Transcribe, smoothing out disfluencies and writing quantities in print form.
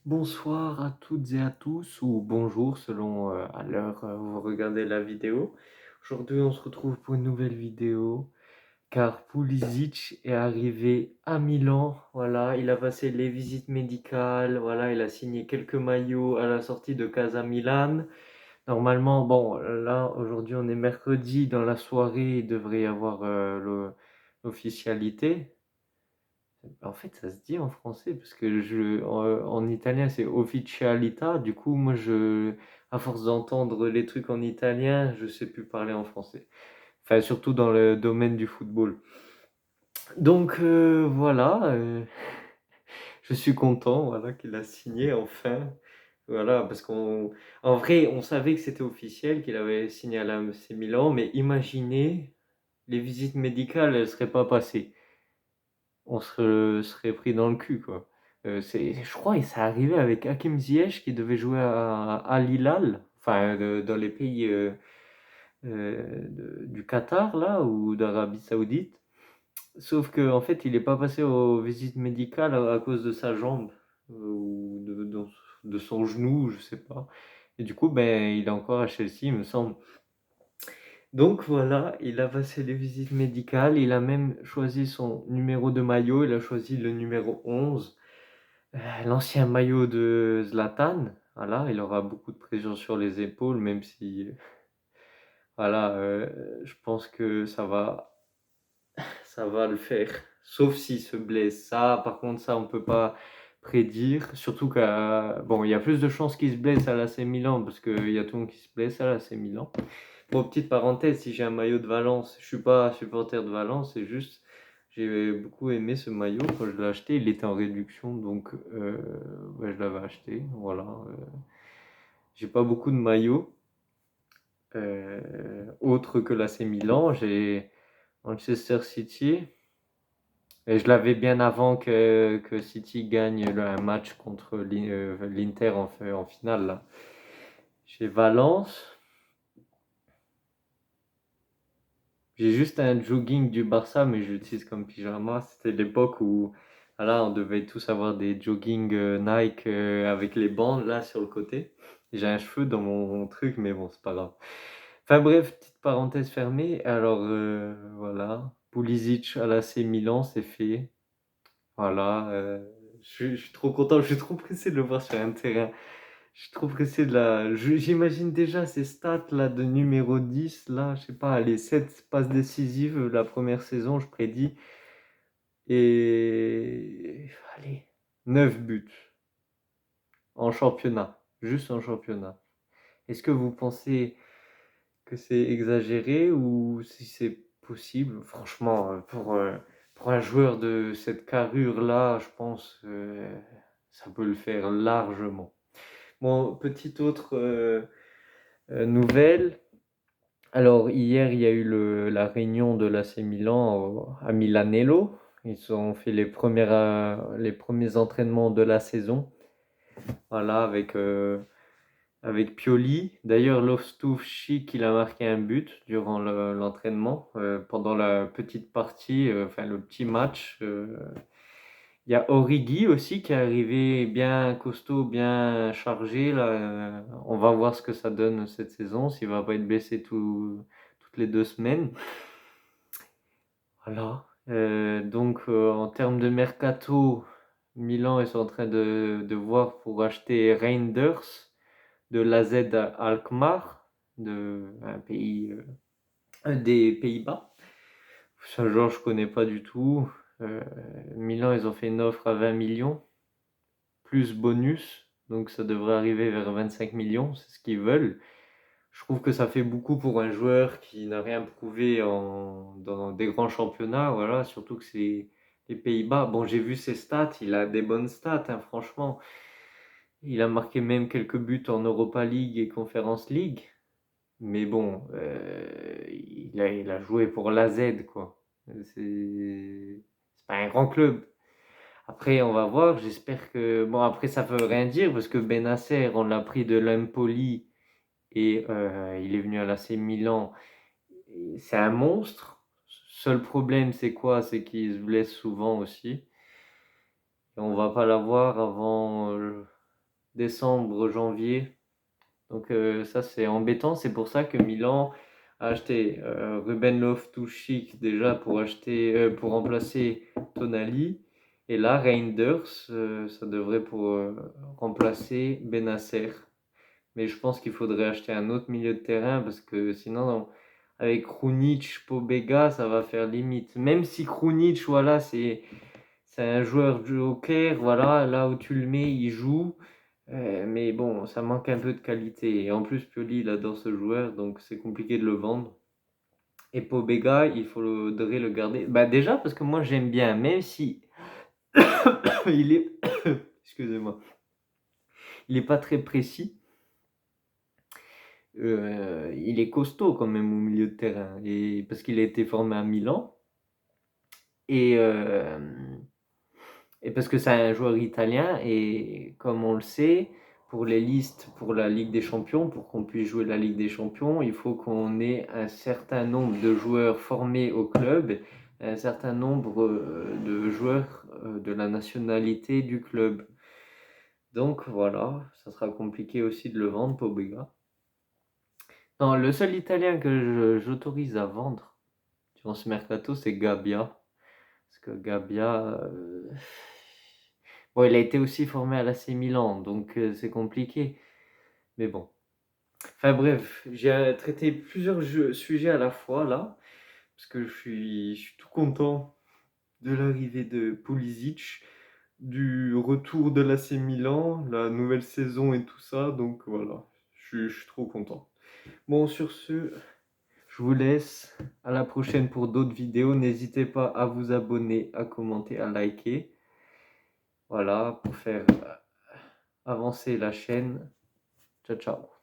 Bonsoir à toutes et à tous, ou bonjour selon à l'heure où vous regardez la vidéo. Aujourd'hui, on se retrouve pour une nouvelle vidéo car Pulisic est arrivé à Milan. Voilà, il a passé les visites médicales. Voilà, il a signé quelques maillots à la sortie de Casa Milan. Normalement, bon, là aujourd'hui, on est mercredi dans la soirée, il devrait y avoir l'officialité. En fait, ça se dit en français parce que en italien c'est officialità. Du coup, à force d'entendre les trucs en italien, je sais plus parler en français. Enfin, surtout dans le domaine du football. Donc voilà, je suis content, voilà, qu'il a signé enfin. Voilà, parce en vrai, on savait que c'était officiel, qu'il avait signé à la l'AC Milan, mais imaginez, les visites médicales, elles seraient pas passées. On serait pris dans le cul, quoi. Je crois, et ça arrivait avec Hakim Ziyech qui devait jouer à Al Hilal, enfin dans les pays du Qatar là ou d'Arabie Saoudite. Sauf que en fait, il n'est pas passé aux visites médicales à cause de sa jambe ou de son genou, je sais pas. Et du coup, ben, il est encore à Chelsea, il me semble. Donc voilà, il a passé les visites médicales, il a même choisi son numéro de maillot, il a choisi le numéro 11. L'ancien maillot de Zlatan, voilà, il aura beaucoup de pression sur les épaules, même si, voilà, je pense que ça va le faire. Sauf s'il se blesse. Ça, par contre, ça, on peut pas prédire. Surtout bon, il y a plus de chances qu'il se blesse à l'AC Milan, parce qu'il y a tout le monde qui se blesse à l'AC Milan. Pour petite parenthèse, si j'ai un maillot de Valence, je suis pas supporter de Valence, c'est juste, j'ai beaucoup aimé ce maillot quand je l'ai acheté, il était en réduction, donc ouais, je l'avais acheté, voilà. J'ai pas beaucoup de maillots, autres que l'AC Milan, j'ai Manchester City, et je l'avais bien avant que City gagne un match contre l'Inter en finale, là. J'ai Valence. J'ai juste un jogging du Barça, mais je l'utilise comme pyjama. C'était l'époque où voilà, on devait tous avoir des joggings Nike avec les bandes là sur le côté. J'ai un cheveu dans mon truc, mais bon, c'est pas grave. Enfin bref, petite parenthèse fermée. Alors voilà, Pulisic à l'AC Milan, c'est fait. Voilà, je suis trop content, je suis trop pressé de le voir sur un terrain. Je suis trop pressé j'imagine déjà ces stats là de numéro 10 là, je sais pas, les 7 passes décisives la première saison, je prédis. Et allez, 9 buts en championnat, juste en championnat. Est-ce que vous pensez que c'est exagéré ou si c'est possible? Franchement, pour un joueur de cette carrure là, je pense ça peut le faire largement. Bon, petite autre nouvelle. Alors, hier, il y a eu la réunion de l'AC Milan à Milanello. Ils ont fait les premiers entraînements de la saison. Voilà, avec Pioli. D'ailleurs, Loftus-Cheek, il a marqué un but durant l'entraînement. Pendant la petite partie, enfin le petit match. Il y a Origi aussi qui est arrivé bien costaud, bien chargé. Là. On va voir ce que ça donne cette saison, s'il va pas être blessé toutes les 2 semaines. Voilà. Donc en termes de mercato, Milan est en train de voir pour acheter Reinders de l'AZ Alkmaar, un pays des Pays-Bas. Ce genre, je connais pas du tout. Euh, Milan, ils ont fait une offre à 20 millions. Plus bonus, donc ça devrait arriver vers 25 millions, c'est ce qu'ils veulent. Je trouve que ça fait beaucoup pour un joueur qui n'a rien prouvé dans des grands championnats, voilà, surtout que c'est les Pays-Bas. Bon, j'ai vu ses stats, il a des bonnes stats, hein, franchement. Il a marqué même quelques buts en Europa League et Conference League, mais bon, il a joué pour l'AZ, quoi. C'est pas un grand club. Après, on va voir. J'espère que. Bon, après, ça veut rien dire parce que Benacer, on l'a pris de l'Empoli et il est venu à l'AC Milan. C'est un monstre. Seul problème, c'est quoi? C'est qu'il se blesse souvent aussi. Et on va pas l'avoir avant. décembre, janvier. Donc ça c'est embêtant, c'est pour ça que Milan a acheté Ruben Loftus-Cheek déjà pour remplacer Tonali. Et là, Reinders, ça devrait pour remplacer Benacer. Mais je pense qu'il faudrait acheter un autre milieu de terrain parce que sinon, avec Krunic, Pobega, ça va faire limite. Même si Krunic, voilà, c'est un joueur joker, voilà, là où tu le mets, il joue. Mais bon, ça manque un peu de qualité. Et en plus, Pioli, il adore ce joueur, donc c'est compliqué de le vendre. Et Pobega, il faudrait le garder. Bah déjà, parce que moi, j'aime bien, même si il est... Excusez-moi. Il est pas très précis. Il est costaud quand même au milieu de terrain. Et parce qu'il a été formé à Milan. Et, euh, et parce que c'est un joueur italien. Et comme on le sait, pour les listes, pour la Ligue des Champions, pour qu'on puisse jouer la Ligue des Champions, il faut qu'on ait un certain nombre de joueurs formés au club, un certain nombre de joueurs de la nationalité du club. Donc voilà, ça sera compliqué aussi de le vendre, Pobega. Non, le seul Italien que j'autorise à vendre durant ce mercato, c'est Gabbia. Parce que Gabbia, bon, il a été aussi formé à l'AC Milan, donc c'est compliqué. Mais bon. Enfin bref, j'ai traité plusieurs sujets à la fois là, parce que je suis tout content de l'arrivée de Pulisic, du retour de l'AC Milan, la nouvelle saison et tout ça, donc voilà, je suis trop content. Bon, sur ce, je vous laisse. À la prochaine pour d'autres vidéos. N'hésitez pas à vous abonner, à commenter, à liker. Voilà, pour faire avancer la chaîne. Ciao, ciao.